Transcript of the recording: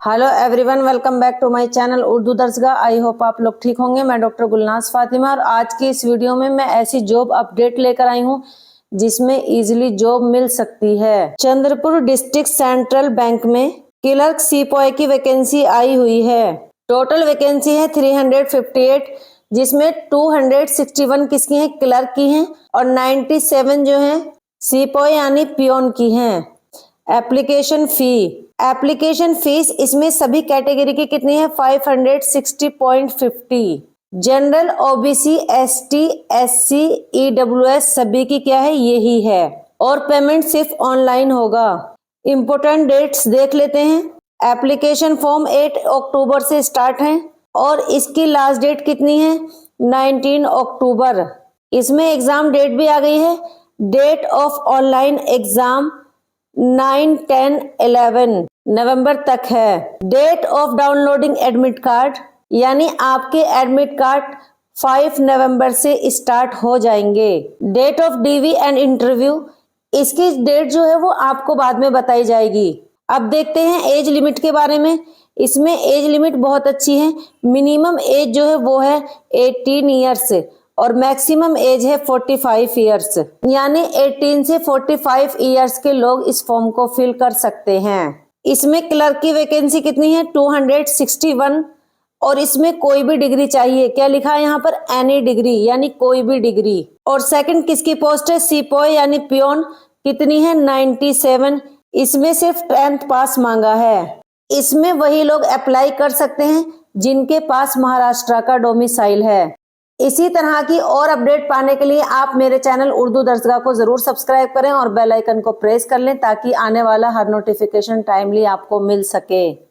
Hello everyone, welcome back to my channel Urdu Darsgah. I hope आप लोग ठीक होंगे। मैं डॉक्टर गुलनाज फातिमा और आज की इस वीडियो में मैं ऐसी जॉब अपडेट लेकर आई हूं जिसमें इजीली जॉब मिल सकती है। चंद्रपुर डिस्ट्रिक्ट सेंट्रल बैंक में क्लर्क सिपाही की वैकेंसी आई हुई है। टोटल वैकेंसी है 358, जिसमें 261 किसकी हैं, क्लर्क की हैं, और 97 जो है सिपाही यानी पियोन की हैं। एप्लीकेशन फीस इसमें सभी कैटेगरी की कितनी है, 560.50। General, OBC, ST, SC, EWS सभी की क्या है, यही है। और पेमेंट सिर्फ ऑनलाइन होगा। इम्पोर्टेंट डेट्स देख लेते हैं। एप्लीकेशन फॉर्म 8 अक्टूबर से स्टार्ट है और इसकी लास्ट डेट कितनी है, 19 अक्टूबर। इसमें एग्जाम डेट भी आ गई है। डेट ऑफ ऑनलाइन एग्जाम 9, 10, 11 नवंबर तक है। Date of downloading admit card यानी आपके एडमिट कार्ड 5 नवंबर से स्टार्ट हो जाएंगे। Date of DV and interview, इसकी डेट जो है वो आपको बाद में बताई जाएगी। अब देखते हैं एज लिमिट के बारे में। इसमें एज लिमिट बहुत अच्छी है। मिनिमम एज जो है वो है 18 ईयर्स और मैक्सिमम एज है 45 ईयर्स, यानी 18 से 45 ईयर्स के लोग इस फॉर्म को फिल कर सकते हैं। इसमें क्लर्क की वैकेंसी कितनी है, 261, और इसमें कोई भी डिग्री चाहिए। क्या लिखा है यहाँ पर, एनी डिग्री, यानी कोई भी डिग्री। और सेकंड किसकी पोस्ट है, सिपाही यानी पियोन, कितनी है, 97। इसमें सिर्फ 10th पास मांगा है। इसमें वही लोग अप्लाई कर सकते हैं जिनके पास महाराष्ट्र का डोमिसाइल है। इसी तरह की और अपडेट पाने के लिए आप मेरे चैनल उर्दू दर्सगाह को जरूर सब्सक्राइब करें और बेल आइकन को प्रेस कर लें ताकि आने वाला हर नोटिफिकेशन टाइमली आपको मिल सके।